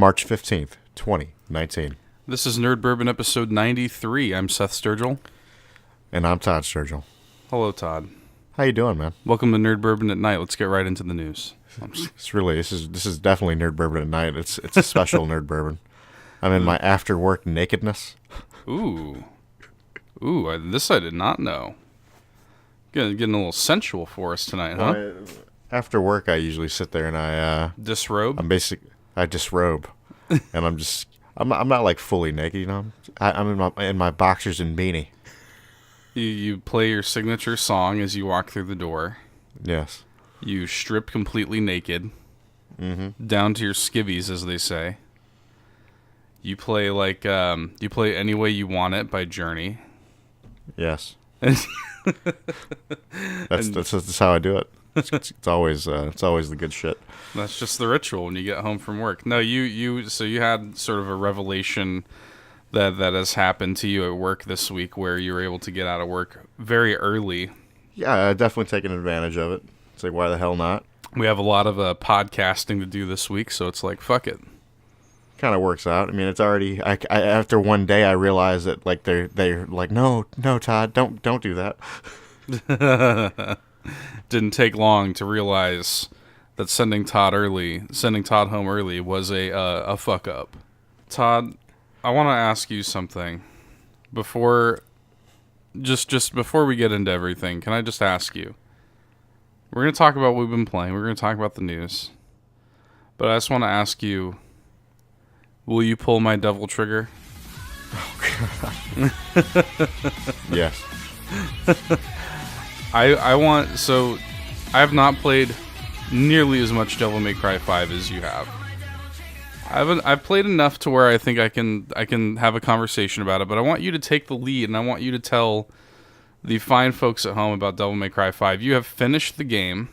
March 15th, 2019. This is Nerd Bourbon episode 93. I'm Seth Sturgill. And I'm Todd Sturgill. Hello, Todd. How you doing, man? Welcome to Nerd Bourbon at Night. Let's get right into the news. This is definitely Nerd Bourbon at Night. It's a special Nerd Bourbon. I'm in my after work nakedness. Ooh, this I did not know. Getting a little sensual for us tonight, huh? After work, I usually sit there and I Disrobe. I disrobe, and I'm not like fully naked, you know. I'm in my boxers and beanie. You play your signature song as you walk through the door. Yes. You strip completely naked, down to your skivvies, as they say. You play you play Any Way You Want It by Journey. Yes. That's how I do it. It's always the good shit. That's just the ritual when you get home from work. No, so you had sort of a revelation that has happened to you at work this week, where you were able to get out of work very early. Yeah, I've definitely taken advantage of it. It's like, why the hell not? We have a lot of podcasting to do this week, so it's like, fuck it. Kind of works out. I mean, it's already. I after one day, I realized that like they're like, no, Todd, don't do that. Didn't take long to realize that sending Todd home early was a fuck up. Todd, I want to ask you something before we get into everything. Can I just ask you? We're going to talk about what we've been playing. We're going to talk about the news. But I just want to ask you, will you pull my devil trigger? Oh, God. Yes. I have not played nearly as much Devil May Cry 5 as you have. I've played enough to where I think I can have a conversation about it, but I want you to take the lead, and I want you to tell the fine folks at home about Devil May Cry 5. You have finished the game.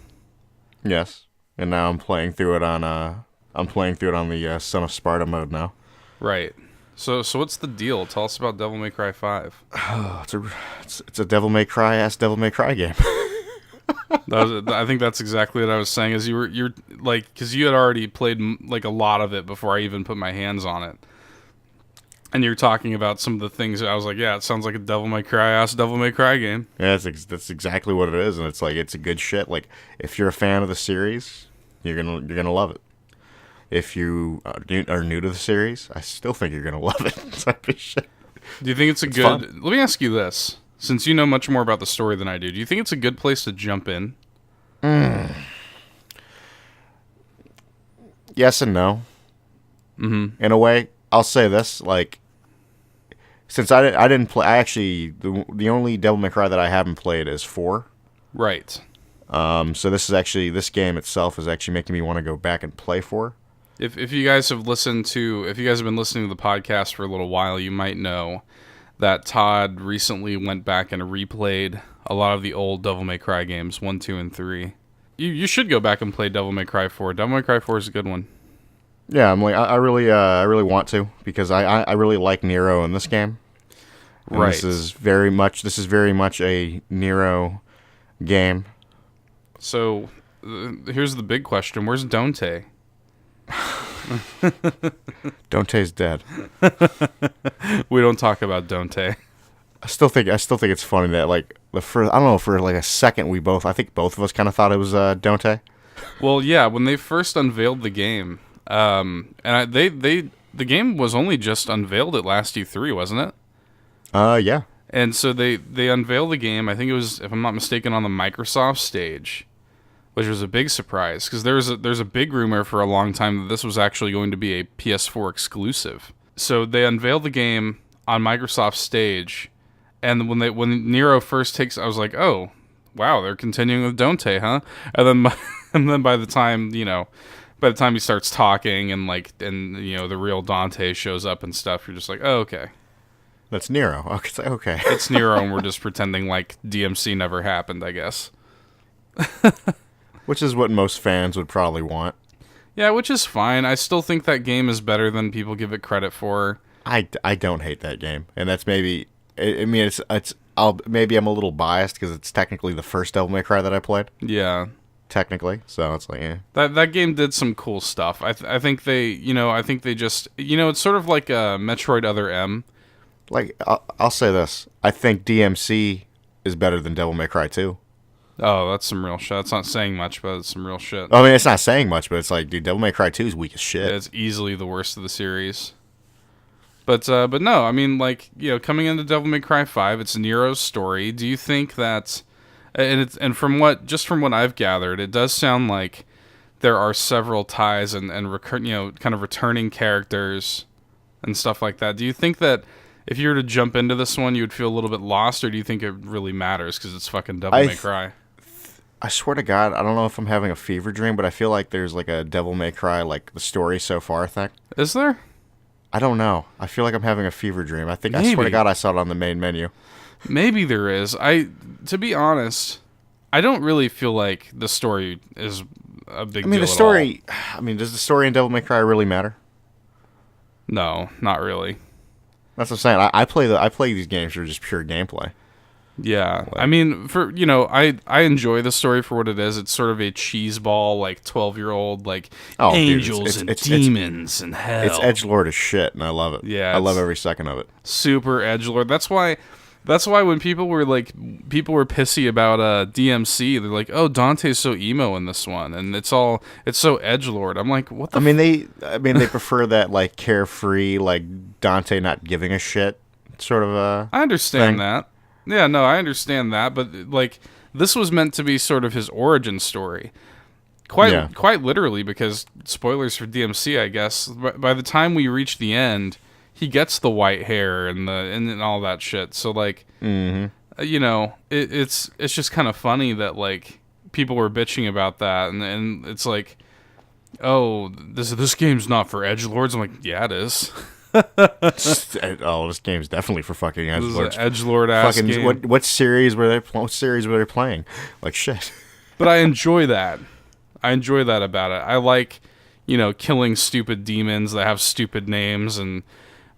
Yes. And now I'm playing through it on the Son of Sparta mode now. Right. So what's the deal? Tell us about Devil May Cry 5. It's a Devil May Cry Devil May Cry game. I think that's exactly what I was saying. Is you're like, because you had already played like a lot of it before I even put my hands on it, and you're talking about some of the things. I was like, yeah, it sounds like a Devil May Cry game. Yeah, that's exactly what it is, and it's like, it's a good shit. Like, if you're a fan of the series, you're gonna love it. If you are new to the series, I still think you're gonna love it. Type of shit. Do you think it's good? Fun. Let me ask you this. Since you know much more about the story than I do you think it's a good place to jump in? Yes and no. In a way, I'll say this: like, since I didn't play, the only Devil May Cry that I haven't played is 4. Right. So this game itself is actually making me want to go back and play 4. If you guys have been listening to the podcast for a little while, you might know that Todd recently went back and replayed a lot of the old Devil May Cry games, 1, 2, and 3. You should go back and play Devil May Cry 4. Devil May Cry 4 is a good one. Yeah, I'm like, I really want to, because I really like Nero in this game. And right. This is very much a Nero game. So here's the big question: where's Dante? Dante's dead. We don't talk about Dante. I still think it's funny that like I don't know, for like a second I think both of us kind of thought it was Dante. Well, yeah, when they first unveiled the game, the game was only just unveiled at last E3, wasn't it? Yeah. And so they unveiled the game. I think it was, if I'm not mistaken, on the Microsoft stage, which was a big surprise, because there's a big rumor for a long time that this was actually going to be a PS4 exclusive. So they unveiled the game on Microsoft stage, and when Nero first takes, I was like, oh, wow, they're continuing with Dante, huh? And then by the time he starts talking and the real Dante shows up and stuff, you're just like, oh, okay. That's Nero. Okay. It's Nero, and we're just pretending like DMC never happened, I guess. Which is what most fans would probably want. Yeah, which is fine. I still think that game is better than people give it credit for. I don't hate that game, and that's maybe. I mean, maybe I'm a little biased because it's technically the first Devil May Cry that I played. Yeah. technically. So it's like, yeah. That game did some cool stuff. I think they just, it's sort of like a Metroid Other M. Like, I'll say this. I think DMC is better than Devil May Cry 2. Oh, that's some real shit. That's not saying much, but it's some real shit. I mean, it's not saying much, but it's like, dude, Devil May Cry 2 is weak as shit. It's easily the worst of the series. But no, I mean, like, coming into Devil May Cry 5, it's Nero's story. Do you think that, and from what I've gathered, it does sound like there are several ties and kind of returning characters and stuff like that. Do you think that if you were to jump into this one, you would feel a little bit lost, or do you think it really matters because it's fucking Devil May Cry? I swear to God, I don't know if I'm having a fever dream, but I feel like there's like a Devil May Cry, like the story so far thing. Is there? I don't know. I feel like I'm having a fever dream. I think Maybe. I swear to God, I saw it on the main menu. Maybe there is. To be honest, I don't really feel like the story is a big deal. I mean, the story. I mean, does the story in Devil May Cry really matter? No, not really. That's what I'm saying. I play these games for just pure gameplay. Yeah, I mean, I enjoy the story for what it is. It's sort of a cheeseball, like 12-year-old, like angels and demons and hell. It's edgelord as shit, and I love it. Yeah, I love every second of it. Super edgelord. That's why when people were pissy about DMC, they're like, "Oh, Dante's so emo in this one, and it's so edgelord." I'm like, "What the?" They prefer that like carefree, like Dante not giving a shit sort of. I understand thing. that. Yeah, no, I understand that, but like this was meant to be sort of his origin story, quite literally, because spoilers for DMC, I guess. By the time we reach the end, he gets the white hair and all that shit. So like, it's just kind of funny that like people were bitching about that, and it's like, oh, this game's not for edgelords. I'm like, yeah, it is. This game's definitely for fucking edgelords. This is an edgelord ass game. What series were they playing? Like shit. But I enjoy that. I enjoy that about it. I like, killing stupid demons that have stupid names and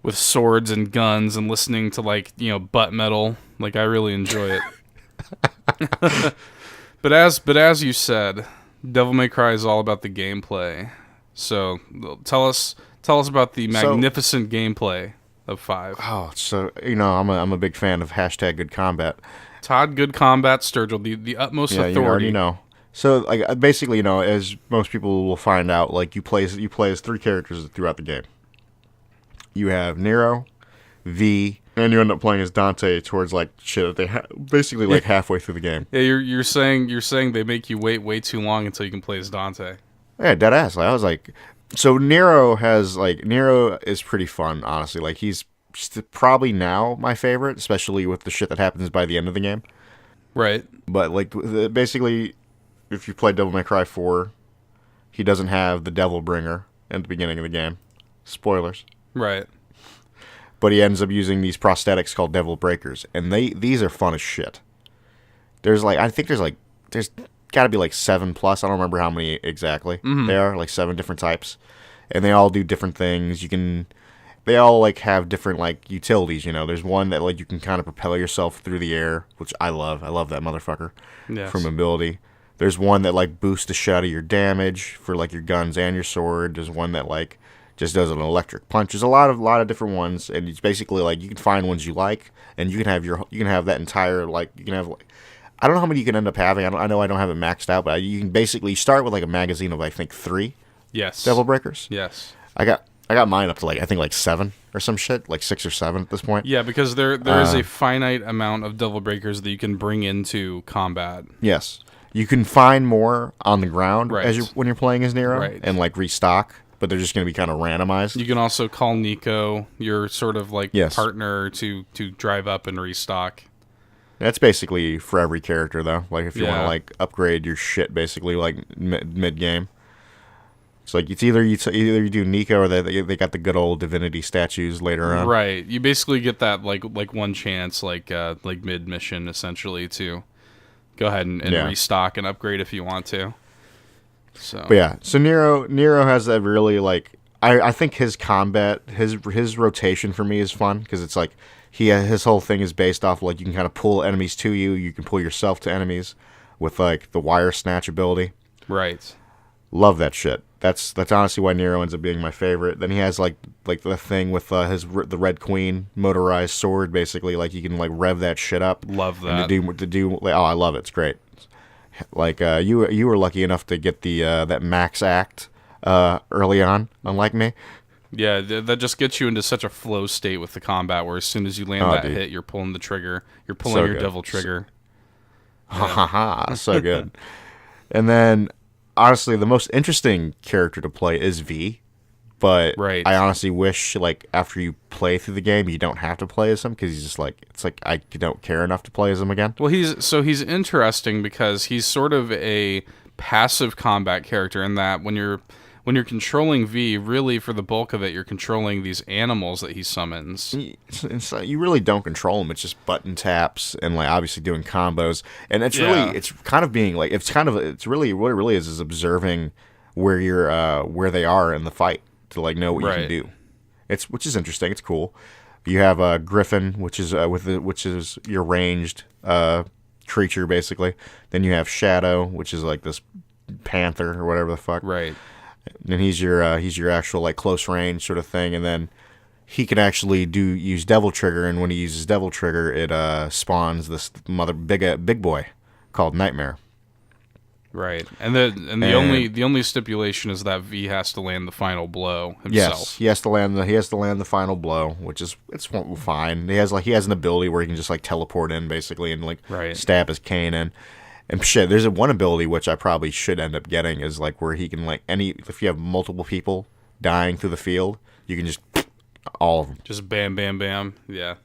with swords and guns and listening to like, butt metal. Like I really enjoy it. But as you said, Devil May Cry is all about the gameplay. So tell us about the magnificent gameplay of 5. Oh, so I'm a big fan of #Good Combat. Todd Good Combat Sturgill, the utmost authority. You already know. So like basically, as most people will find out, like you play as 3 characters throughout the game. You have Nero, V, and you end up playing as Dante towards like shit that basically like halfway through the game. Yeah, you're saying they make you wait way too long until you can play as Dante. Yeah, dead ass. Like, I was like, so Nero is pretty fun, honestly. Like he's probably now my favorite, especially with the shit that happens by the end of the game. Right. But like basically, if you play Devil May Cry 4, he doesn't have the Devil Bringer at the beginning of the game. Spoilers. Right. But he ends up using these prosthetics called Devil Breakers, and these are fun as shit. There's got to be like 7 plus. I don't remember how many exactly. There are like 7 different types, and they all do different things. They all like have different like utilities. There's one that like you can kind of propel yourself through the air, which I love. I love that motherfucker for mobility. There's one that like boosts the shot of your damage for like your guns and your sword. There's one that like just does an electric punch. There's a lot of different ones, and it's basically like you can find ones you like, and you can have that entire like you can have like. I don't know how many you can end up having. I know I don't have it maxed out, but you can basically start with like a magazine of I think 3. Yes. Devil Breakers. Yes. I got mine up to like I think like 7 or some shit, like 6 or 7 at this point. Yeah, because there is a finite amount of Devil Breakers that you can bring into combat. Yes. You can find more on the ground right. when you're playing as Nero right. and like restock, but they're just going to be kind of randomized. You can also call Nico, your sort of like partner, to drive up and restock. That's basically for every character, though. Like, if you want to, like, upgrade your shit, basically, like, mid-game. It's like, it's either you do Nico or they got the good old divinity statues later on. Right. You basically get that, like one chance, like mid-mission, essentially, to go ahead and restock and upgrade if you want to. So. But yeah, so Nero has that really, like, I think his combat, his rotation for me is fun, because it's like, his whole thing is based off like you can kind of pull enemies to you. You can pull yourself to enemies with like the wire snatch ability. Right. Love that shit. That's honestly why Nero ends up being my favorite. Then he has like the thing with the Red Queen motorized sword, basically. Like you can like rev that shit up. Love that. And oh, I love it. It's great. Like you were lucky enough to get the that max act early on, unlike me. Yeah, that just gets you into such a flow state with the combat where as soon as you land that hit, you're pulling the trigger. You're pulling your devil trigger. Ha ha ha. So good. And then, honestly, the most interesting character to play is V. But right. I honestly wish, like, after you play through the game, you don't have to play as him because he's just like, it's like I don't care enough to play as him again. Well, he's interesting because he's sort of a passive combat character in that when you're controlling V, really for the bulk of it, you're controlling these animals that he summons. You really don't control him. It's just button taps and like obviously doing combos. And it's really, it's kind of being like, it's really what it really is observing where where they are in the fight to like know what you can do. Which is interesting. It's cool. You have Griffin, which is which is your ranged creature basically. Then you have Shadow, which is like this panther or whatever the fuck. Right. And he's your actual like close range sort of thing, and then he can actually use Devil Trigger, and when he uses Devil Trigger, it spawns this big boy called Nightmare. Right, and the only stipulation is that V has to land the final blow himself. Yes, he has to land the final blow, which is fine. He has an ability where he can just like teleport in basically and like stab his cane in. And shit, there's one ability which I probably should end up getting is like where he can like if you have multiple people dying through the field, you can just all of them. Just bam, bam, bam. Yeah.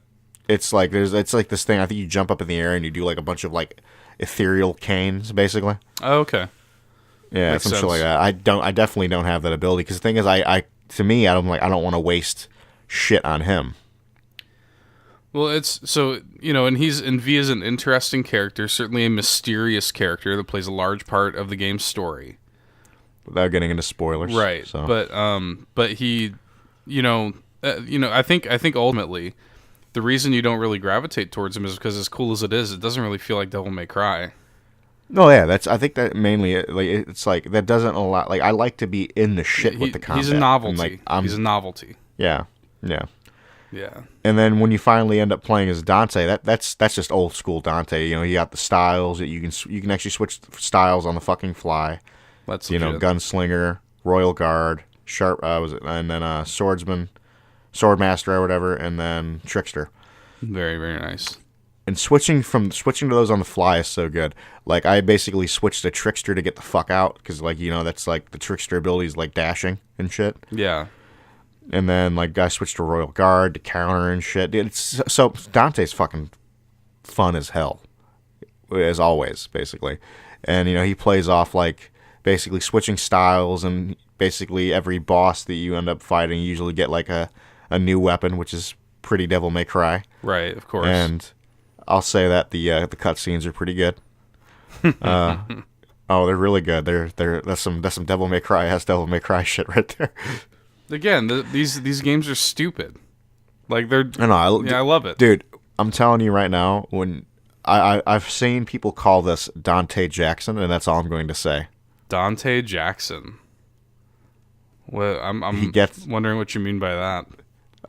It's like this thing. I think you jump up in the air and you do like a bunch of like ethereal canes, basically. Oh, okay. Yeah, Makes some sense. shit like that. I definitely don't have that ability because the thing is, I don't want to waste shit on him. Well, it's so and V is an interesting character, certainly a mysterious character that plays a large part of the game's story. Without getting into spoilers, right? So. But he, I think ultimately, the reason you don't really gravitate towards him is because as cool as it is, it doesn't really feel like Devil May Cry. No, yeah, I think that mainly like it's like that doesn't allow. Like I like to be in the shit with the combat. He's a novelty. He's a novelty. Yeah. Yeah. And then when you finally end up playing as Dante, that's just old school Dante. You got the styles that you can actually switch styles on the fucking fly. That's Gunslinger, Royal Guard, Sharp and then Swordsman, Swordmaster or whatever, and then Trickster. Very, very nice. And switching to those on the fly is so good. Like I basically switched to Trickster to get the fuck out because that's like the Trickster ability is like dashing and shit. Yeah. And then, like, I switched to Royal Guard to counter and shit. So Dante's fucking fun as hell, as always, basically. And, he plays off, like, basically switching styles, and basically every boss that you end up fighting, you usually get, like, a new weapon, which is pretty Devil May Cry. Right, of course. And I'll say that the cutscenes are pretty good. Oh, they're really good. That's some Devil May Cry shit right there. Again, these games are stupid. Like they're. I love it, dude. I'm telling you right now, when I've seen people call this Dante Jackson, and that's all I'm going to say. Dante Jackson. Well, I'm wondering what you mean by that.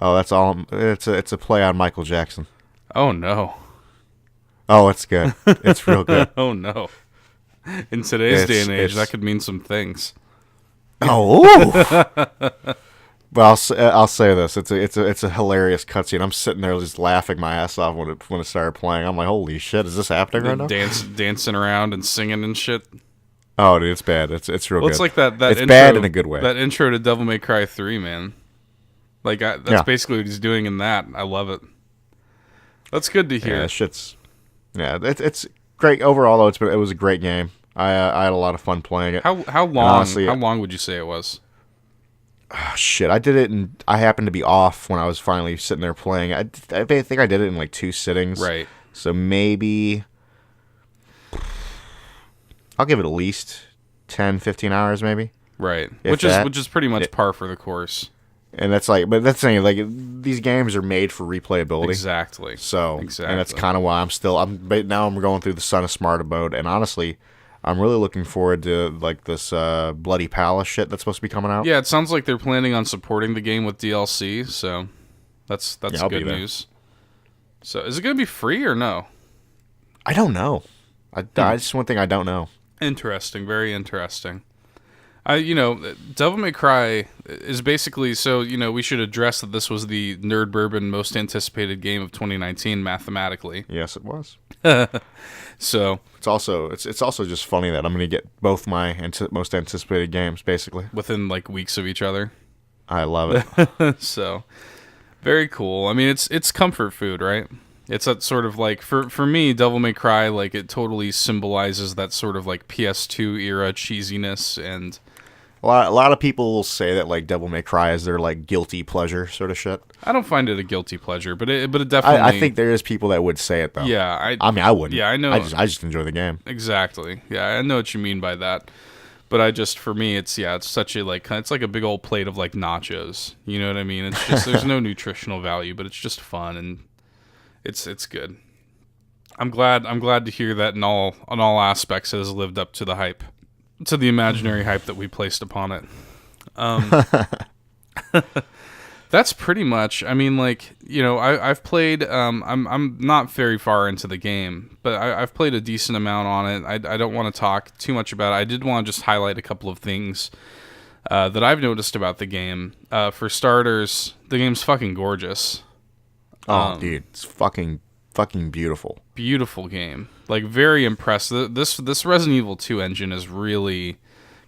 Oh, that's all. It's a play on Michael Jackson. Oh no. Oh, it's good. It's real good. Oh no. In today's day and age, that could mean some things. Oh. But I'll say this: it's a hilarious cutscene. I'm sitting there just laughing my ass off when it started playing. I'm like, holy shit, is this happening right now? Dancing around and singing and shit. Oh, dude, it's bad. It's real good. It's like that. It's intro, bad in a good way. That intro to Devil May Cry 3, man. Like that's basically what he's doing in that. I love it. That's good to hear. It's great overall. Though it was a great game. I had a lot of fun playing it. How long? Honestly, how long would you say it was? Oh, shit, I did it, and I happened to be off when I was finally sitting there playing. I think I did it in like 2 sittings. Right. So maybe I'll give it at least 10, 15 hours, maybe. Right. Which is pretty much par for the course. And that's like, but that's the thing. Like these games are made for replayability. Exactly. So, and that's kind of why now I'm going through the Son of Smarta mode, and honestly, I'm really looking forward to like this Bloody Palace shit that's supposed to be coming out. Yeah, it sounds like they're planning on supporting the game with DLC, so that's Yeah, I'll be good there. news. So is it going to be free or no? I don't know. Just one thing I don't know. Interesting, very interesting. Devil May Cry is basically, so, we should address that this was the Nerd Bourbon most anticipated game of 2019 mathematically. Yes, it was. So It's also just funny that I'm going to get both my most anticipated games basically within like weeks of each other. I love it. So very cool. I mean, it's comfort food, right? It's that sort of like, for me, Devil May Cry, like, it totally symbolizes that sort of like PS2 era cheesiness. And A lot of people will say that like Devil May Cry is their like guilty pleasure sort of shit. I don't find it a guilty pleasure, but it definitely. I think there is people that would say it though. Yeah, I mean, I wouldn't. Yeah, I know. I just enjoy the game. Exactly. Yeah, I know what you mean by that. But for me, it's such a like, it's like a big old plate of like nachos. You know what I mean? It's just, there's no nutritional value, but it's just fun and it's good. I'm glad to hear that in all aspects it has lived up to the hype, to the imaginary hype that we placed upon it. That's pretty much. I mean, like, I've played. I'm not very far into the game, but I've played a decent amount on it. I don't want to talk too much about it. I did want to just highlight a couple of things that I've noticed about the game. For starters, the game's fucking gorgeous. Oh, dude, it's fucking beautiful. Beautiful game. Like, very impressed. This Resident Evil 2 engine is really.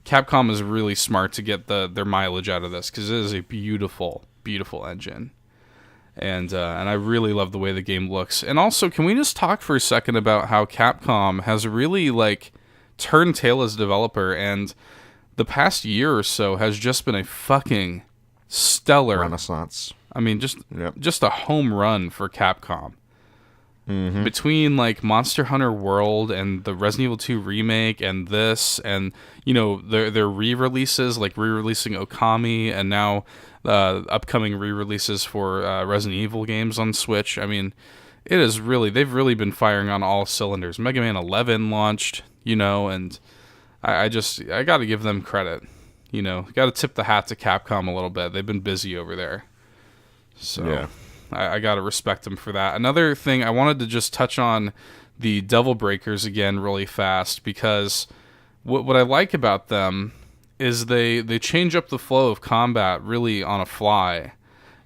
Capcom is really smart to get their mileage out of this, because it is a beautiful engine, and I really love the way the game looks. And also, can we just talk for a second about how Capcom has really like turned tail as a developer, and the past year or so has just been a fucking stellar Renaissance. I mean, just a home run for Capcom. Mm-hmm. Between like Monster Hunter World and the Resident Evil 2 remake and this, and their re-releases, like re-releasing Okami, and now upcoming re-releases for Resident Evil games on Switch. I mean, they've really been firing on all cylinders. Mega Man 11 launched, and I got to give them credit. Got to tip the hat to Capcom a little bit. They've been busy over there. So Yeah. I got to respect them for that. Another thing, I wanted to just touch on the Devil Breakers again really fast, because what I like about them is they change up the flow of combat really on a fly.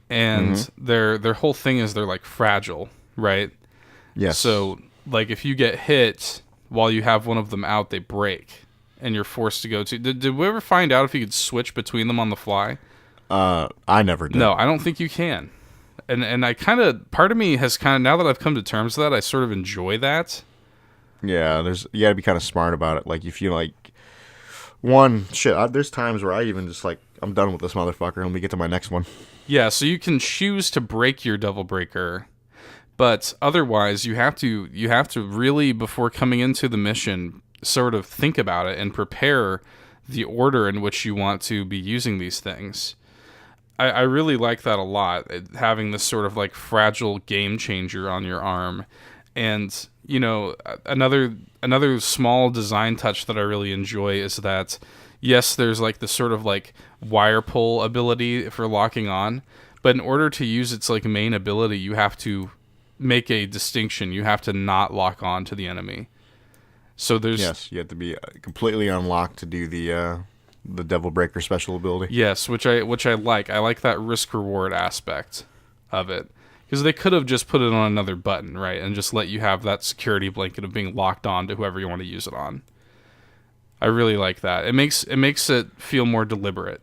And their whole thing is they're like fragile, right? Yes. So like if you get hit while you have one of them out, they break and you're forced to go to... Did we ever find out if you could switch between them on the fly? I never did. No, I don't think you can. And I kind of... Part of me has kind of... Now that I've come to terms with that, I sort of enjoy that. Yeah, you gotta be kind of smart about it. Like, if you, like... there's times where I even just, like, I'm done with this motherfucker, and let me get to my next one. Yeah, so you can choose to break your Devil Breaker, but otherwise you have to really, before coming into the mission, sort of think about it and prepare the order in which you want to be using these things. I really like that a lot, having this sort of like fragile game changer on your arm. And, another small design touch that I really enjoy is that, yes, there's like this sort of like wire pull ability for locking on, but in order to use its like main ability, you have to make a distinction. You have to not lock on to the enemy. So there's... Yes, you have to be completely unlocked to do the Devil Breaker special ability. Yes, which I like. I like that risk-reward aspect of it. Because they could have just put it on another button, right? And just let you have that security blanket of being locked on to whoever you want to use it on. I really like that. It makes it feel more deliberate.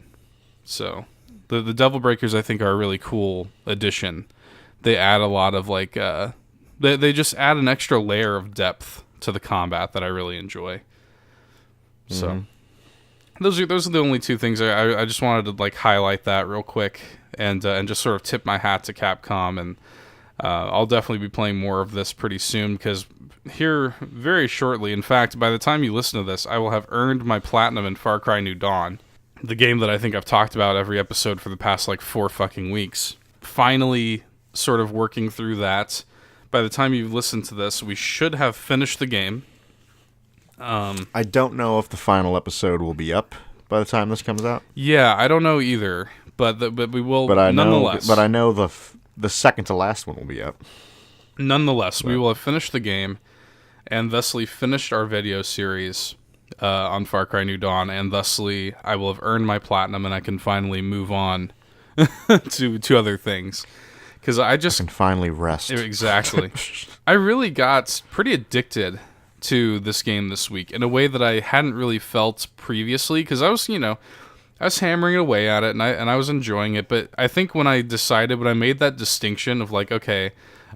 So, the Devil Breakers, I think, are a really cool addition. They add a lot of, like... They just add an extra layer of depth to the combat that I really enjoy. So... Those are the only two things I just wanted to like highlight that real quick and just sort of tip my hat to Capcom, and I'll definitely be playing more of this pretty soon, because here very shortly, in fact, by the time you listen to this, I will have earned my platinum in Far Cry New Dawn, the game that I think I've talked about every episode for the past like 4 fucking weeks. Finally, sort of working through that. By the time you listen to this, we should have finished the game. I don't know if the final episode will be up by the time this comes out. Yeah, I don't know either, but we will. But I nonetheless, know the second to last one will be up. Nonetheless, we will have finished the game, and thusly finished our video series on Far Cry New Dawn, and thusly I will have earned my platinum, and I can finally move on to other things. Because I can finally rest. Exactly. I really got pretty addicted to this game this week in a way that I hadn't really felt previously. Because I was hammering away at it, and I was enjoying it. But I think when I made that distinction of like, okay,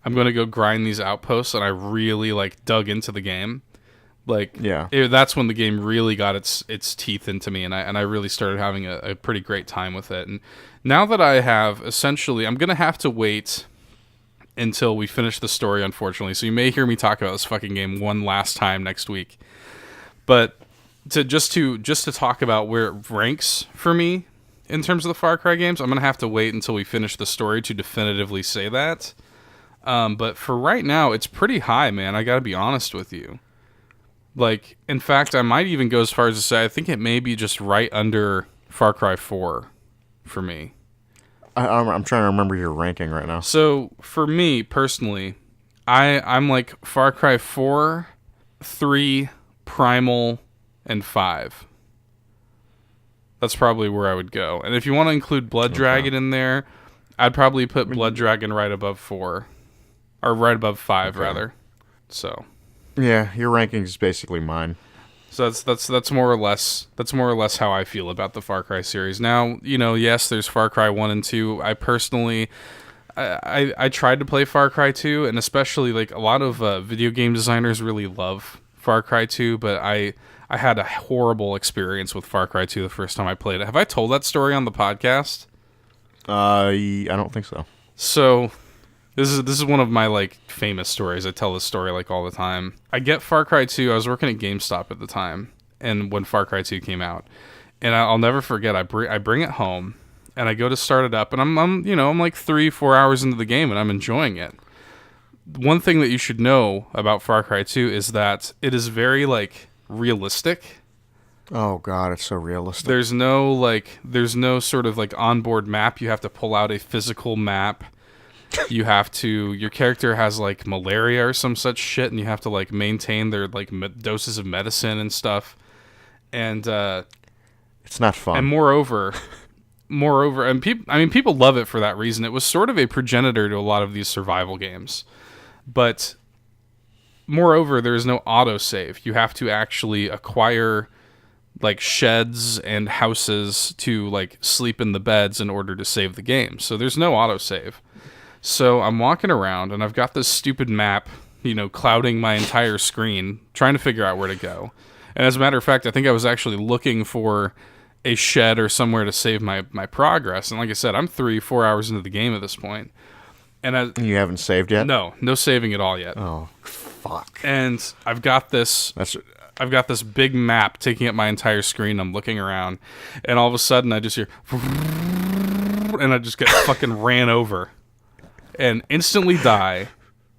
I'm going to go grind these outposts, and I really like dug into the game. Like, yeah, that's when the game really got its teeth into me, and I really started having a pretty great time with it. And now that I have, essentially, I'm gonna have to wait until we finish the story, unfortunately. So you may hear me talk about this fucking game one last time next week. But to talk about where it ranks for me in terms of the Far Cry games, I'm gonna have to wait until we finish the story to definitively say that. But for right now, it's pretty high, man. I gotta be honest with you. Like, in fact, I might even go as far as to say I think it may be just right under Far Cry 4 for me. I'm trying to remember your ranking right now. So, for me, personally, I'm like Far Cry 4, 3, Primal, and 5. That's probably where I would go. And if you want to include Blood Dragon in there, I'd probably put Blood Dragon right above 4. Or right above 5, rather. So... yeah, your ranking is basically mine. So that's more or less how I feel about the Far Cry series. Now, yes, there's Far Cry 1 and 2. I personally I tried to play Far Cry 2, and especially like a lot of video game designers really love Far Cry 2, but I had a horrible experience with Far Cry 2 the first time I played it. Have I told that story on the podcast? I don't think so. So This is one of my like famous stories. I tell this story like all the time. I get Far Cry 2. I was working at GameStop at the time, and when Far Cry 2 came out, and I'll never forget. I bring it home, and I go to start it up, and I'm like 3-4 hours into the game, and I'm enjoying it. One thing that you should know about Far Cry 2 is that it is very like realistic. Oh god, it's so realistic. There's no sort of like onboard map. You have to pull out a physical map. Your character has like malaria or some such shit, and you have to like maintain their like doses of medicine and stuff. And it's not fun. And moreover, and people love it for that reason. It was sort of a progenitor to a lot of these survival games. But moreover, there is no autosave. You have to actually acquire like sheds and houses to like sleep in the beds in order to save the game. So there's no autosave. So I'm walking around, and I've got this stupid map, clouding my entire screen, trying to figure out where to go. And as a matter of fact, I think I was actually looking for a shed or somewhere to save my progress. And like I said, I'm 3-4 hours into the game at this point. And you haven't saved yet? No saving at all yet. Oh, fuck. And I've got this big map taking up my entire screen. I'm looking around, and all of a sudden I just hear, and I just get fucking ran over. And instantly die,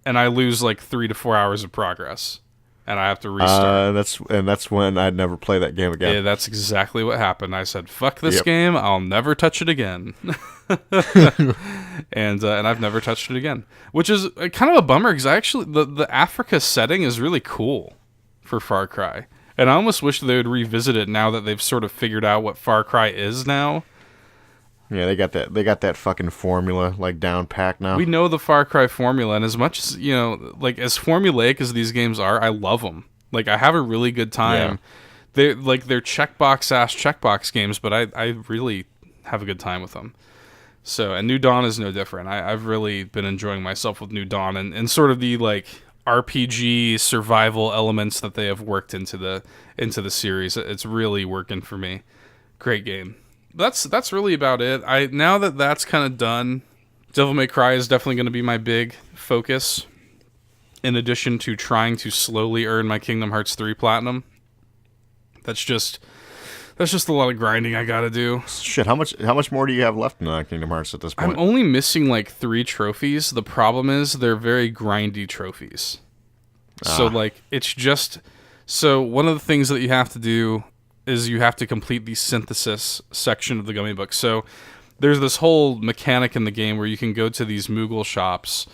and I lose like 3 to 4 hours of progress, and I have to restart. That's when I'd never play that game again. Yeah, that's exactly what happened. I said, "Fuck this game! I'll never touch it again," and I've never touched it again, which is kind of a bummer because the Africa setting is really cool for Far Cry, and I almost wish they would revisit it now that they've sort of figured out what Far Cry is now. Yeah, they got that fucking formula like down packed now. We know the Far Cry formula, and as much as like as formulaic as these games are, I love them. Like I have a really good time. Yeah. They're checkbox games, but I really have a good time with them. So, and New Dawn is no different. I've really been enjoying myself with New Dawn and sort of the like RPG survival elements that they have worked into the series. It's really working for me. Great game. That's really about it. Now that that's kind of done, Devil May Cry is definitely going to be my big focus. In addition to trying to slowly earn my Kingdom Hearts 3 platinum, that's just a lot of grinding I got to do. Shit, how much more do you have left in Kingdom Hearts at this point? I'm only missing like 3 trophies. The problem is they're very grindy trophies. So like it's just So one of the things that you have to do is you have to complete the synthesis section of the gummy book. So there's this whole mechanic in the game where you can go to these Moogle shops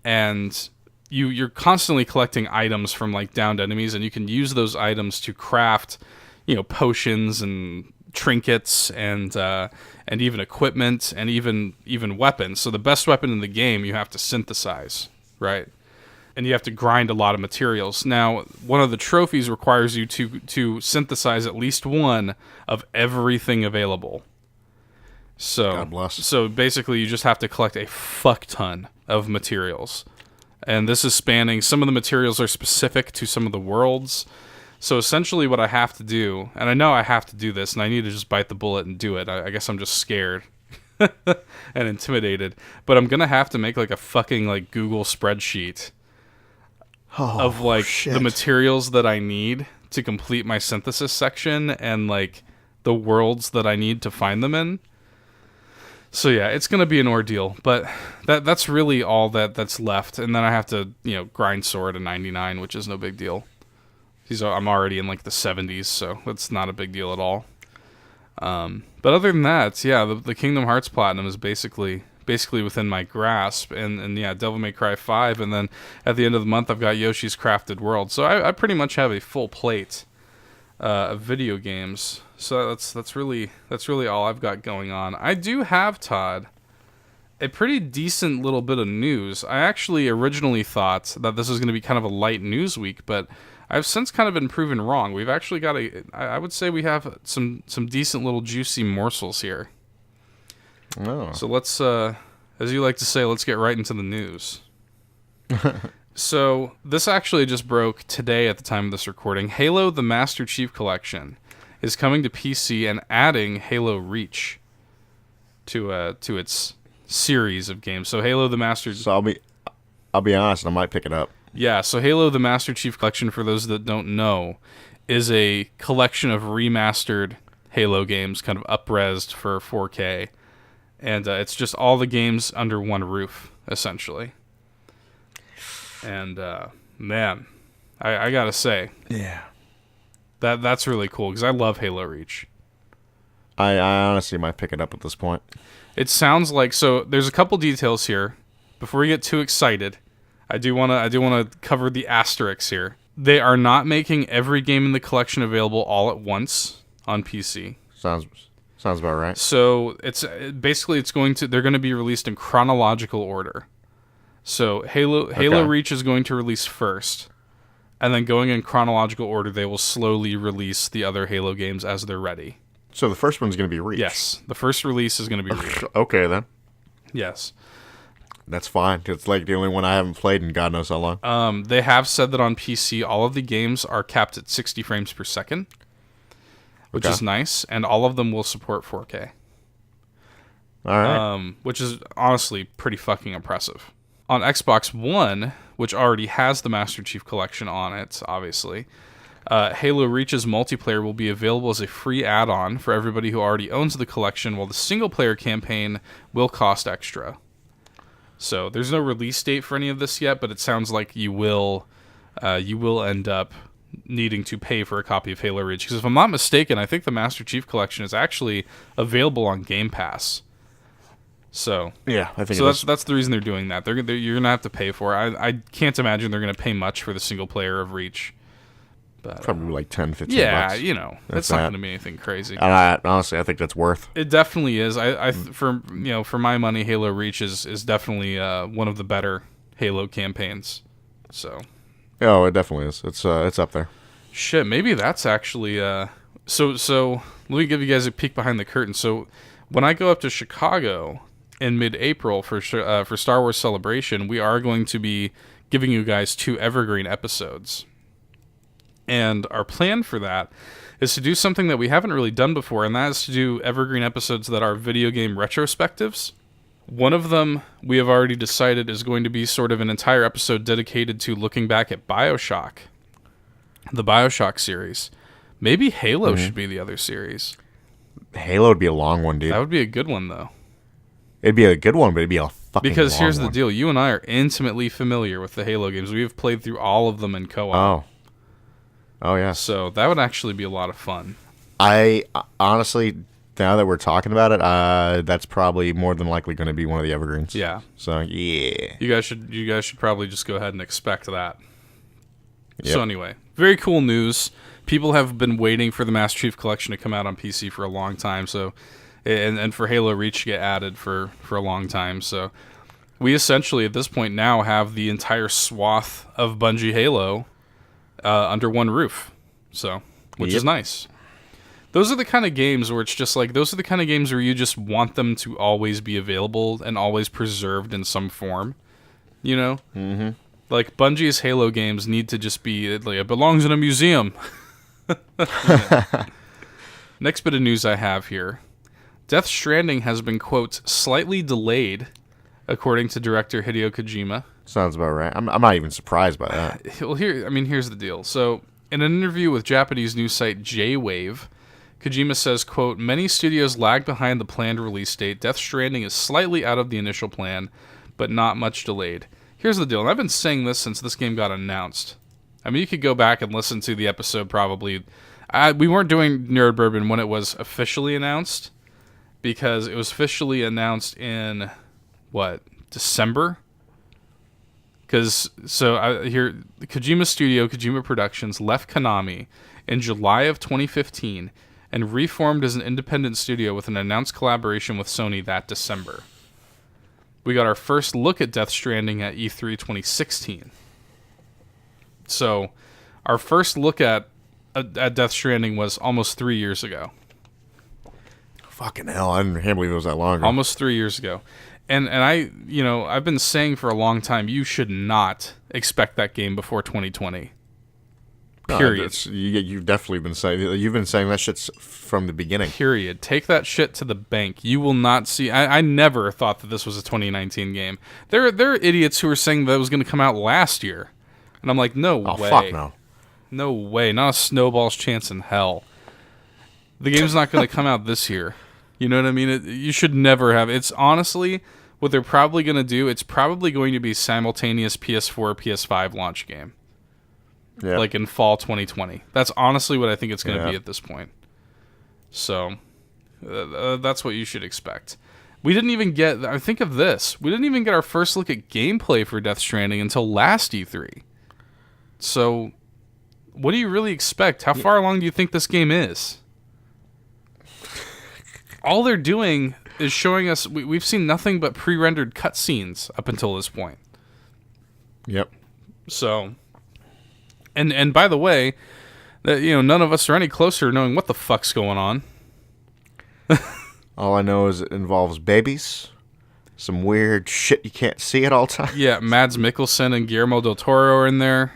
and you're constantly collecting items from like downed enemies, and you can use those items to craft, potions and trinkets and even equipment and even weapons. So the best weapon in the game you have to synthesize, right? And you have to grind a lot of materials. Now, one of the trophies requires you to synthesize at least one of everything available. So, God bless. So basically, you just have to collect a fuck ton of materials. And this is spanning, some of the materials are specific to some of the worlds. So essentially what I have to do, and I know I have to do this, and I need to just bite the bullet and do it. I guess I'm just scared and intimidated. But I'm going to have to make like a fucking like Google spreadsheet of like the materials that I need to complete my synthesis section and like the worlds that I need to find them in. So yeah, it's going to be an ordeal, but that's really all that's left. And then I have to, grind sword to 99, which is no big deal. I'm already in like the 70s, so that's not a big deal at all. But other than that, yeah, the Kingdom Hearts Platinum is basically within my grasp. And yeah, Devil May Cry 5, and then at the end of the month, I've got Yoshi's Crafted World. So I pretty much have a full plate of video games. So that's really all I've got going on. I do have, Todd, a pretty decent little bit of news. I actually originally thought that this was going to be kind of a light news week, but I've since kind of been proven wrong. We've actually got I would say we have some decent little juicy morsels here. Oh. So let's, as you like to say, let's get right into the news. So this actually just broke today at the time of this recording. Halo the Master Chief Collection is coming to PC and adding Halo Reach to its series of games. So Halo the Master... So I'll be honest, I might pick it up. Yeah, so Halo the Master Chief Collection, for those that don't know, is a collection of remastered Halo games, kind of up-resed for 4K. And it's just all the games under one roof, essentially. And, man, I gotta say... Yeah. That's really cool, because I love Halo Reach. I honestly might pick it up at this point. It sounds like... So, there's a couple details here. Before we get too excited, I do want to cover the asterisks here. They are not making every game in the collection available all at once on PC. Sounds about right. So, they're going to be released in chronological order. So, Halo Reach is going to release first. And then going in chronological order, they will slowly release the other Halo games as they're ready. So the first one's going to be Reach? Yes. The first release is going to be Reach. Okay, then. Yes. That's fine. It's like the only one I haven't played in God knows how long. They have said that on PC, all of the games are capped at 60 frames per second, which is nice, and all of them will support 4K. All right. Which is honestly pretty fucking impressive. On Xbox One, which already has the Master Chief Collection on it, obviously, Halo Reach's multiplayer will be available as a free add-on for everybody who already owns the collection, while the single-player campaign will cost extra. So there's no release date for any of this yet, but it sounds like you will end up needing to pay for a copy of Halo Reach. Because if I'm not mistaken, I think the Master Chief Collection is actually available on Game Pass. So yeah, I think that's the reason they're doing that. You're gonna have to pay for it. I can't imagine they're gonna pay much for the single player of Reach. But, probably like 10, 15 yeah, bucks. It's not gonna be anything crazy. And honestly, I think that's worth. It definitely is. For my money, Halo Reach is definitely one of the better Halo campaigns. So. Oh, it definitely is. It's up there. Shit, maybe that's actually so let me give you guys a peek behind the curtain. So when I go up to Chicago in mid-April for Star Wars Celebration, we are going to be giving you guys 2 Evergreen episodes. And our plan for that is to do something that we haven't really done before, and that is to do Evergreen episodes that are video game retrospectives. One of them we have already decided is going to be sort of an entire episode dedicated to looking back at BioShock, the BioShock series. Maybe Halo should be the other series. Halo would be a long one, dude. That would be a good one, though. It'd be a good one, but it'd be a fucking Because long here's one. the deal. You and I are intimately familiar with the Halo games. We have played through all of them in co-op. Oh. Oh yeah. So that would actually be a lot of fun. I honestly, now that we're talking about it, that's probably more than likely going to be one of the evergreens. Yeah. So yeah. You guys should probably just go ahead and expect that. Yep. So anyway, very cool news. People have been waiting for the Master Chief Collection to come out on PC for a long time. So, and for Halo Reach to get added for a long time. So, we essentially at this point now have the entire swath of Bungie Halo under one roof. So, which is nice. Those are the kind of games where it's just like, those are the kind of games where you just want them to always be available and always preserved in some form. You know? Mm-hmm. Like, Bungie's Halo games need to just be, like, it belongs in a museum. Next bit of news I have here. Death Stranding has been, quote, slightly delayed, according to director Hideo Kojima. Sounds about right. I'm not even surprised by that. Well, here's the deal. So, in an interview with Japanese news site J-Wave, Kojima says, quote, many studios lag behind the planned release date. Death Stranding is slightly out of the initial plan, but not much delayed. Here's the deal, and I've been saying this since this game got announced. I mean, you could go back and listen to the episode probably. We weren't doing Nerd Bourbon when it was officially announced, because it was officially announced in, December? Because, here, Kojima Studio, Kojima Productions, left Konami in July of 2015 and reformed as an independent studio with an announced collaboration with Sony that December. We got our first look at Death Stranding at E3 2016. So, our first look at Death Stranding was almost 3 years ago. Fucking hell, I can't believe it was that long ago. Almost 3 years ago. And I've been saying for a long time, you should not expect that game before 2020. Period. You've definitely been saying, you've been saying that shit's from the beginning. Period. Take that shit to the bank. You will not see. I never thought that this was a 2019 game. There are idiots who are saying that it was going to come out last year, and I'm like, no way. Oh fuck no. No way. Not a snowball's chance in hell. The game's not going to come out this year. You know what I mean? You should never have. It's honestly what they're probably going to do. It's probably going to be simultaneous PS4, PS5 launch game. Yeah. Like in fall 2020. That's honestly what I think it's going to be at this point. So, that's what you should expect. We didn't even get... I think of this. We didn't even get our first look at gameplay for Death Stranding until last E3. So, what do you really expect? How far along do you think this game is? All they're doing is showing us... We've seen nothing but pre-rendered cutscenes up until this point. Yep. So... And by the way, none of us are any closer to knowing what the fuck's going on. All I know is it involves babies, some weird shit you can't see at all times. Yeah, Mads Mikkelsen and Guillermo del Toro are in there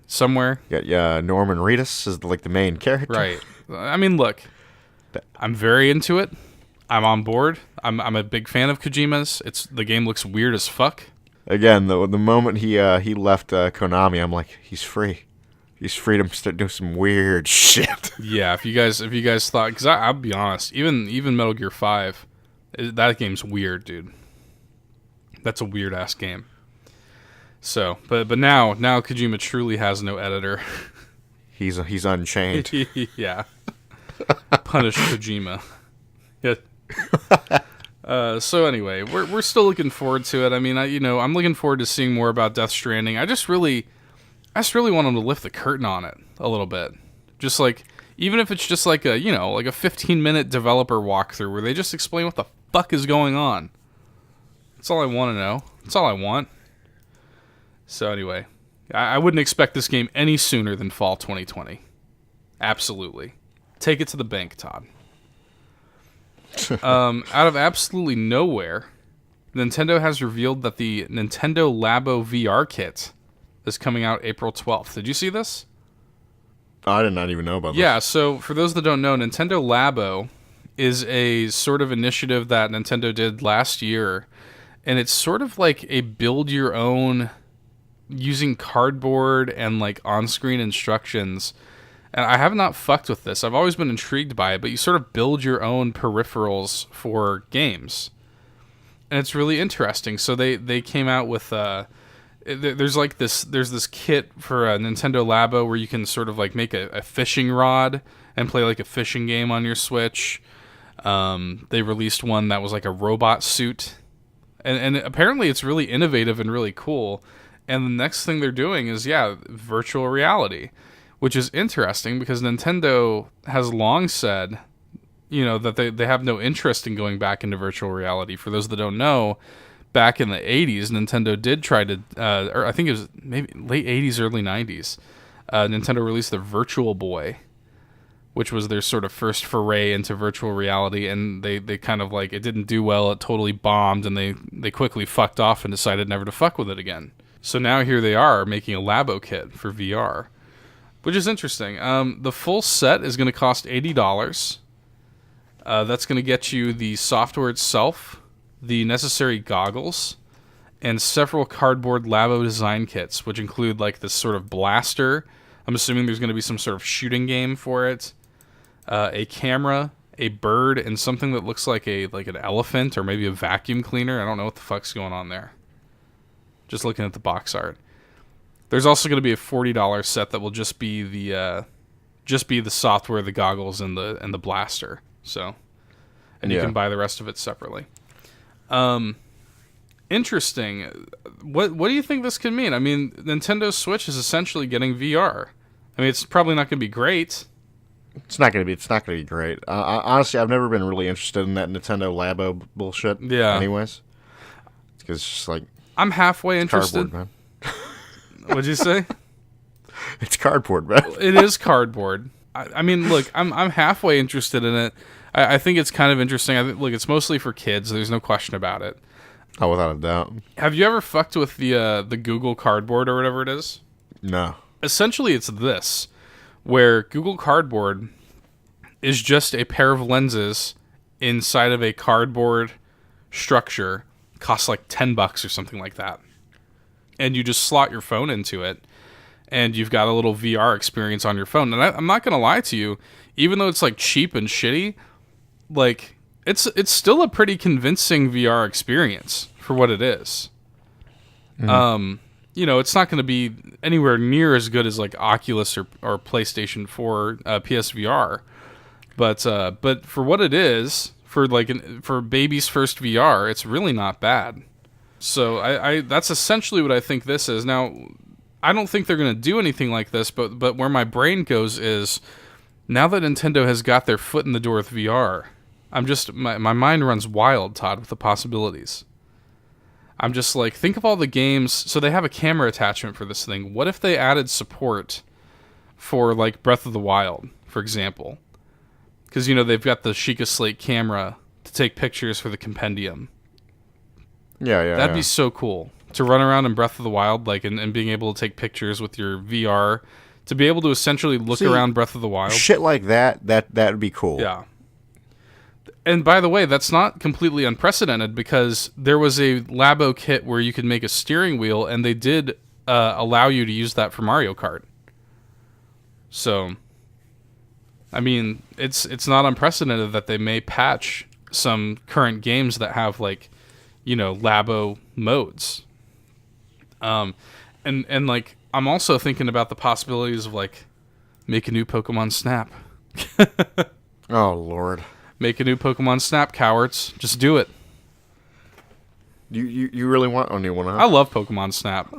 somewhere. Yeah. Norman Reedus is like the main character. Right. I mean, look, I'm very into it. I'm on board. I'm a big fan of Kojima's. The game looks weird as fuck. Again, the moment he left Konami, I'm like, he's free. He's free to start doing some weird shit. Yeah, if you guys thought, because I'll be honest, even Metal Gear 5, that game's weird, dude. That's a weird ass game. So, but now Kojima truly has no editor. He's unchained. Yeah. Punish Kojima. Yeah. So anyway, we're still looking forward to it. I mean, I'm looking forward to seeing more about Death Stranding. I just really want them to lift the curtain on it a little bit. Just like, even if it's just like a 15-minute developer walkthrough where they just explain what the fuck is going on. That's all I want to know. That's all I want. So anyway, I wouldn't expect this game any sooner than fall 2020. Absolutely. Take it to the bank, Todd. Out of absolutely nowhere, Nintendo has revealed that the Nintendo Labo VR kit is coming out April 12th. Did you see this? I did not even know about this. Yeah, so for those that don't know, Nintendo Labo is a sort of initiative that Nintendo did last year, and it's sort of like a build your own using cardboard and like on-screen instructions. And I have not fucked with this. I've always been intrigued by it, but you sort of build your own peripherals for games. And it's really interesting. So they came out with There's this kit for a Nintendo Labo where you can sort of like make a fishing rod and play like a fishing game on your Switch. They released one that was like a robot suit, and apparently it's really innovative and really cool. And the next thing they're doing is virtual reality, which is interesting because Nintendo has long said, that they have no interest in going back into virtual reality. For those that don't know, back in the 80s, Nintendo did try to, or I think it was maybe late 80s, early 90s, Nintendo released the Virtual Boy, which was their sort of first foray into virtual reality, and they kind of like, it didn't do well, it totally bombed, and they quickly fucked off and decided never to fuck with it again. So now here they are making a Labo kit for VR, which is interesting. The full set is going to cost $80. That's going to get you the software itself, the necessary goggles, and several cardboard Labo design kits, which include like this sort of blaster. I'm assuming there's going to be some sort of shooting game for it. A camera, a bird, and something that looks like an elephant or maybe a vacuum cleaner. I don't know what the fuck's going on there. Just looking at the box art. There's also going to be a $40 set that will just be the software, the goggles, and the blaster. So, and you can buy the rest of it separately. Interesting. What do you think this could mean? I mean, Nintendo Switch is essentially getting VR. I mean, it's probably not going to be great. It's not going to be great. Honestly, I've never been really interested in that Nintendo Labo bullshit. Yeah. Anyways, because it's just like I'm halfway interested. Cardboard, man. What'd you say? It's cardboard, man. It is cardboard. I mean, look, I'm halfway interested in it. I think it's kind of interesting. Look, it's mostly for kids. There's no question about it. Oh, without a doubt. Have you ever fucked with the Google Cardboard or whatever it is? No. Essentially, it's this, where Google Cardboard is just a pair of lenses inside of a cardboard structure. Costs like $10 or something like that. And you just slot your phone into it, and you've got a little VR experience on your phone. And I'm not going to lie to you, even though it's like cheap and shitty, like it's still a pretty convincing VR experience for what it is. Mm-hmm. It's not going to be anywhere near as good as like Oculus or PlayStation 4 PSVR, but for what it is, for baby's first VR, it's really not bad. So I that's essentially what I think this is. Now, I don't think they're going to do anything like this, but where my brain goes is, now that Nintendo has got their foot in the door with VR, my mind runs wild, Todd, with the possibilities. I'm just like, think of all the games. So they have a camera attachment for this thing. What if they added support for like Breath of the Wild, for example? Because, they've got the Sheikah Slate camera to take pictures for the compendium. Yeah. That'd be so cool. To run around in Breath of the Wild, like, and being able to take pictures with your VR, to be able to essentially look around Breath of the Wild. Shit like that would be cool. Yeah. And by the way, that's not completely unprecedented, because there was a Labo kit where you could make a steering wheel, and they did allow you to use that for Mario Kart. So, I mean, it's not unprecedented that they may patch some current games that have like, Labo modes. And like, I'm also thinking about the possibilities of like, make a new Pokemon Snap. Oh Lord. Make a new Pokemon Snap, cowards. Just do it. You really want a new one, huh? I love Pokemon Snap.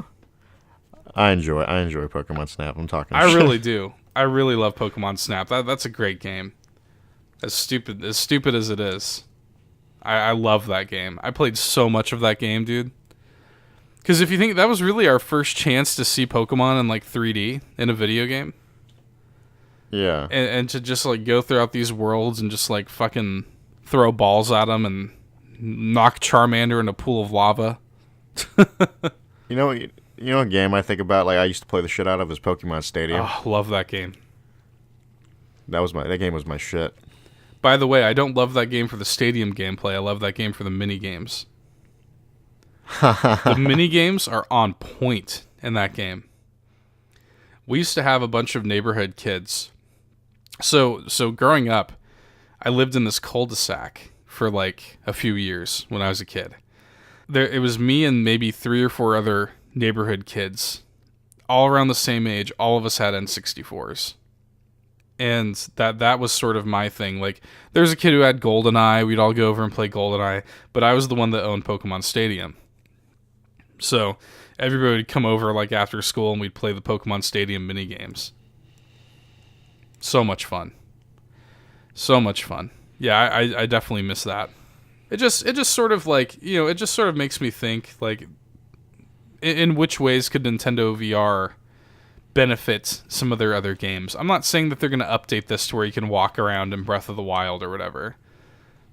I enjoy Pokemon Snap. I'm talking I shit. really do. I really love Pokemon Snap. That's a great game. As stupid as it is. I love that game. I played so much of that game, dude. Because if you think, that was really our first chance to see Pokemon in like 3D in a video game. Yeah. And to just like go throughout these worlds and just like fucking throw balls at them and knock Charmander in a pool of lava. You know a game I think about, like I used to play the shit out of, is Pokemon Stadium. Oh, love that game. That game was my shit. By the way, I don't love that game for the stadium gameplay. I love that game for the mini games. The mini games are on point in that game. We used to have a bunch of neighborhood kids. So growing up, I lived in this cul-de-sac for like a few years when I was a kid. It was me and maybe 3 or 4 other neighborhood kids, all around the same age. All of us had N64s. And that was sort of my thing. Like, there's a kid who had GoldenEye. We'd all go over and play GoldenEye. But I was the one that owned Pokemon Stadium. So everybody would come over like after school and we'd play the Pokemon Stadium mini games. So much fun. So much fun. Yeah, I definitely miss that. It just sort of like, it just sort of makes me think, like, in which ways could Nintendo VR benefit some of their other games? I'm not saying that they're going to update this to where you can walk around in Breath of the Wild or whatever.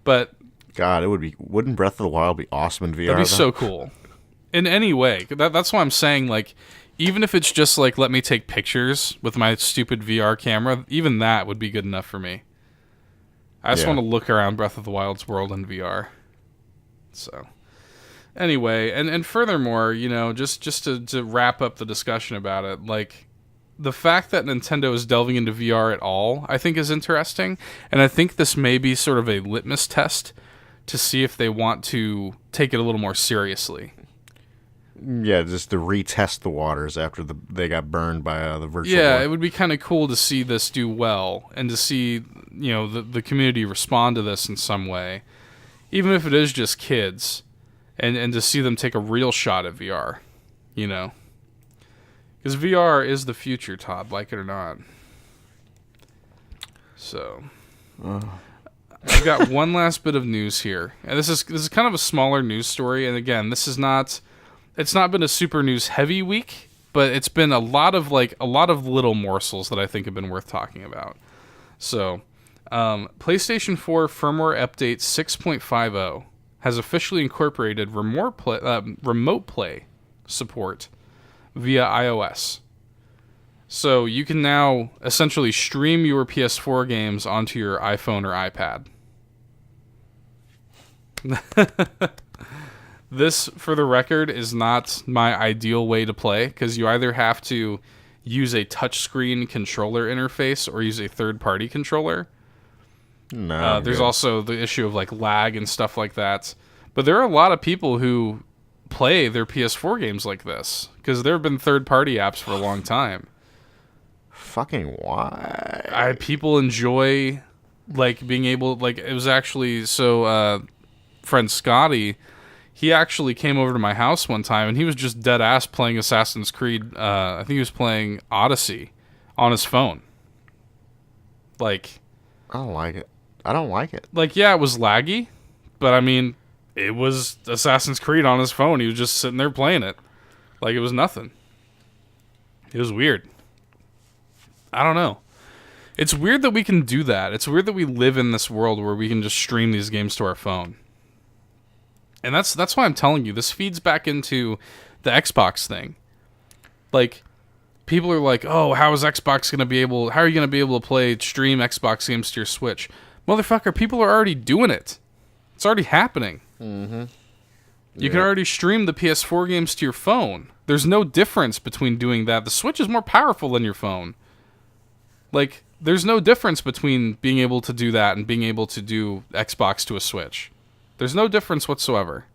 But God, wouldn't Breath of the Wild be awesome in VR? That'd be so cool. In any way. That's why I'm saying, like, even if it's just like, let me take pictures with my stupid VR camera, even that would be good enough for me. I just want to look around Breath of the Wild's world in VR. So, anyway, and furthermore, just to wrap up the discussion about it, like, the fact that Nintendo is delving into VR at all, I think is interesting, and I think this may be sort of a litmus test to see if they want to take it a little more seriously. Yeah, just to retest the waters after they got burned by the virtual. Yeah, war. it would be kind of cool to see this do well and to see, the community respond to this in some way, even if it is just kids, and to see them take a real shot at VR, because VR is the future, Todd, like it or not. So, I've got one last bit of news here, and this is kind of a smaller news story, and again, it's not been a super news heavy week, but it's been a lot of little morsels that I think have been worth talking about. So, PlayStation 4 firmware update 6.50 has officially incorporated remote play support via iOS. So you can now essentially stream your PS4 games onto your iPhone or iPad. This, for the record, is not my ideal way to play, because you either have to use a touchscreen controller interface or use a third-party controller. No, there's also the issue of like lag and stuff like that. But there are a lot of people who play their PS4 games like this, because there have been third-party apps for a long time. Fucking why? People enjoy like being able, like, it was actually friend Scotty, he actually came over to my house one time and he was just dead ass playing Assassin's Creed. I think he was playing Odyssey on his phone. Like, I don't like it. Like, yeah, it was laggy, but I mean, it was Assassin's Creed on his phone. He was just sitting there playing it. Like, it was nothing. It was weird. I don't know. It's weird that we can do that. It's weird that we live in this world where we can just stream these games to our phone. And that's why I'm telling you, this feeds back into the Xbox thing. Like, people are like, oh, how are you going to be able to stream Xbox games to your Switch? Motherfucker, people are already doing it. It's already happening. Mm-hmm. You can already stream the PS4 games to your phone. There's no difference between doing that. The Switch is more powerful than your phone. Like, there's no difference between being able to do that and being able to do Xbox to a Switch. There's no difference whatsoever.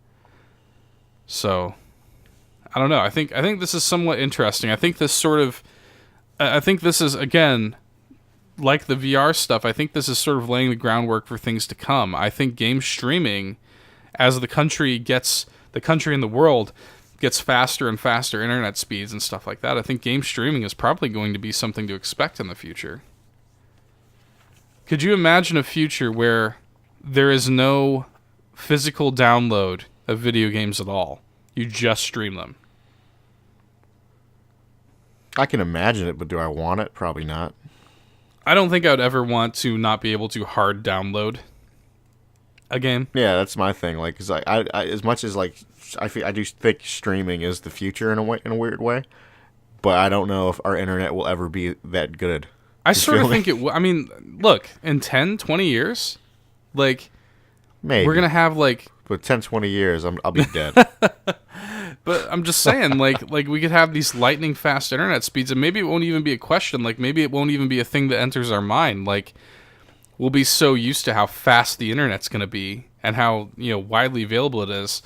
So, I don't know. I think this is somewhat interesting. I think this is, again, like the VR stuff, I think this is sort of laying the groundwork for things to come. I think game streaming, as the country and the world gets faster and faster internet speeds and stuff like that, I think game streaming is probably going to be something to expect in the future. Could you imagine a future where there is no physical download of video games at all? You just stream them. I can imagine it, but do I want it? Probably not. I don't think I would ever want to not be able to hard download a game. Yeah, that's my thing. Like, 'cause I as much as like I do think streaming is the future in a weird way, but I don't know if our internet will ever be that good. I sort of think it will. I mean, look, in 10, 20 years, like, maybe we're gonna have like. But 10, 20 years, I'll be dead. But I'm just saying, like we could have these lightning fast internet speeds, and maybe it won't even be a question. Like, maybe it won't even be a thing that enters our mind. Like, we'll be so used to how fast the internet's going to be and how, widely available it is.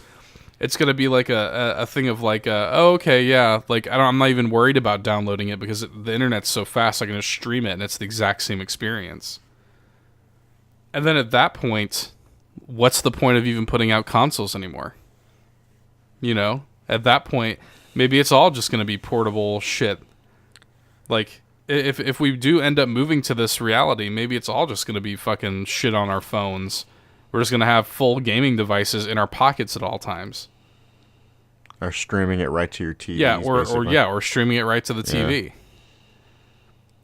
It's gonna be like a thing of like, oh, okay, yeah, like I'm not even worried about downloading it because the internet's so fast. I can just stream it, and it's the exact same experience. And then at that point, what's the point of even putting out consoles anymore? You know, at that point, maybe it's all just gonna be portable shit. Like, if we do end up moving to this reality, maybe it's all just gonna be fucking shit on our phones. We're just going to have full gaming devices in our pockets at all times. Or streaming it right to your TV. Yeah, or streaming it right to the TV. Yeah.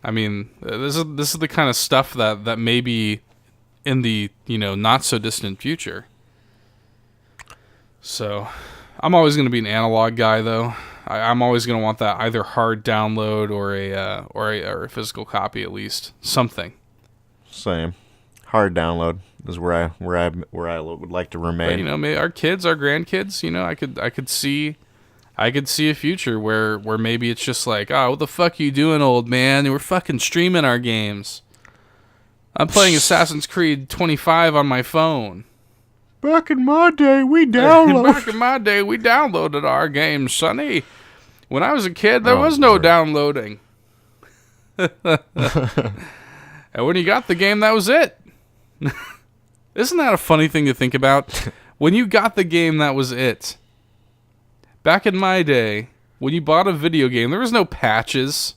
I mean, this is the kind of stuff that may be in the, not so distant future. So, I'm always going to be an analog guy, though. I'm always going to want that either hard download or a physical copy, at least something. Same. Hard download is where I would like to remain. But, maybe our kids, our grandkids, I could see a future where maybe it's just like, oh, what the fuck are you doing, old man? We're fucking streaming our games. I'm playing Assassin's Creed 25 on my phone. Back in my day, we downloaded our games, sonny. When I was a kid, there was no downloading. And when you got the game, that was it. Isn't that a funny thing to think about? When you got the game, that was it. Back in my day, when you bought a video game, there was no patches.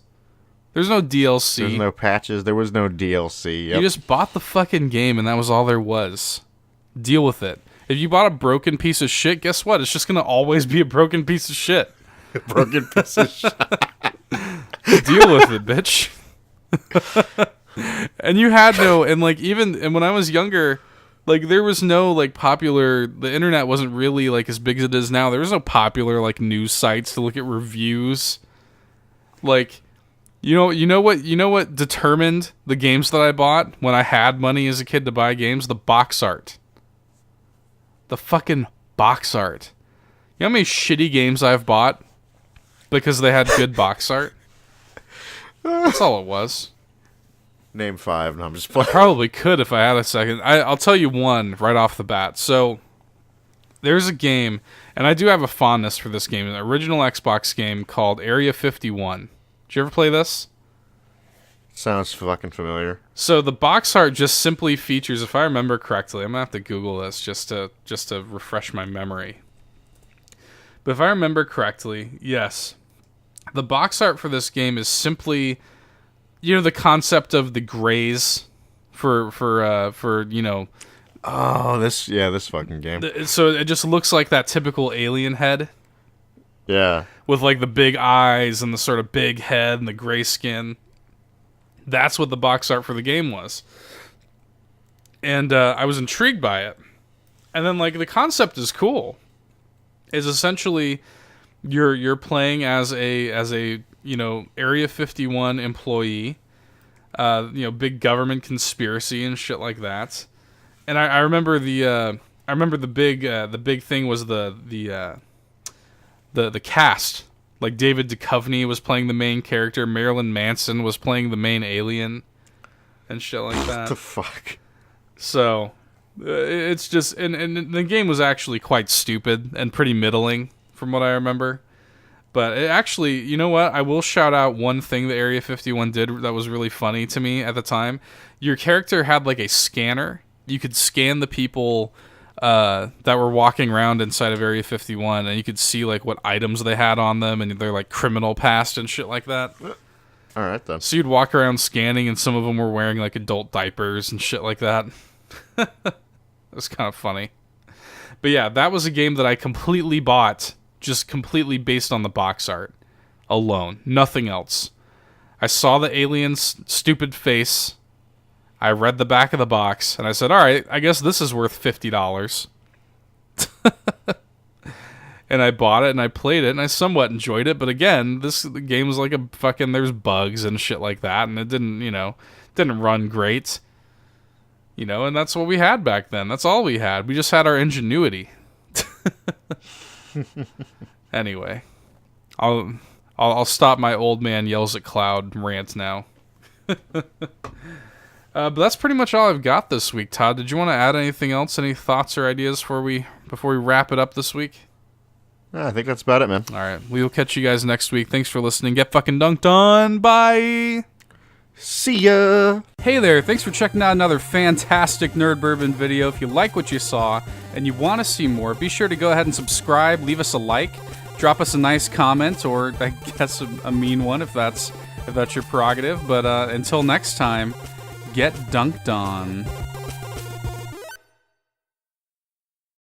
There's no DLC. There's no patches. There was no DLC. Yep. You just bought the fucking game, and that was all there was. Deal with it. If you bought a broken piece of shit, guess what? It's just going to always be a broken piece of shit. Broken piece of shit. Deal with it, bitch. And you had no, and when I was younger, there was no popular, the internet wasn't really as big as it is now. There was no popular news sites to look at reviews. You know what determined the games that I bought when I had money as a kid to buy games? The box art. The fucking box art. You know how many shitty games I've bought because they had good box art? That's all it was. Name 5. No, I'm just playing. I probably could if I had a second. I'll tell you one right off the bat. So, there's a game, and I do have a fondness for this game, an original Xbox game called Area 51. Did you ever play this? Sounds fucking familiar. So, the box art just simply features, if I remember correctly, I'm going to have to Google this just to refresh my memory. But if I remember correctly, yes, the box art for this game is simply... the concept of the grays for Oh, this fucking game. So it just looks like that typical alien head. Yeah. With the big eyes and the sort of big head and the gray skin. That's what the box art for the game was. And I was intrigued by it. And then the concept is cool. Is essentially you're playing as a Area 51 employee, big government conspiracy and shit like that. And I remember the big thing was the cast. David Duchovny was playing the main character, Marilyn Manson was playing the main alien, and shit like that. What the fuck? So, it's just, and the game was actually quite stupid and pretty middling, from what I remember. But it actually, you know what? I will shout out one thing that Area 51 did that was really funny to me at the time. Your character had a scanner. You could scan the people that were walking around inside of Area 51, and you could see what items they had on them and their criminal past and shit like that. All right then. So you'd walk around scanning, and some of them were wearing adult diapers and shit like that. It was kind of funny. But yeah, that was a game that I completely bought. Just completely based on the box art alone. Nothing else. I saw the alien's stupid face. I read the back of the box. And I said, alright, I guess this is worth $50. And I bought it and I played it and I somewhat enjoyed it. But again, the game was a fucking... There's bugs and shit like that. And it didn't run great. And that's what we had back then. That's all we had. We just had our ingenuity. Anyway, I'll stop my old man yells at cloud rant now. But that's pretty much all I've got this week. Todd, did you want to add anything else? Any thoughts or ideas before we wrap it up this week? I think that's about it, man. All right. We will catch you guys next week. Thanks for listening. Get fucking dunked on. Bye. See ya. Hey there. Thanks for checking out another fantastic Nerd Bourbon video. If you like what you saw and you want to see more, be sure to go ahead and subscribe. Leave us a like. Drop us a nice comment, or I guess a mean one if that's your prerogative. But until next time, get dunked on.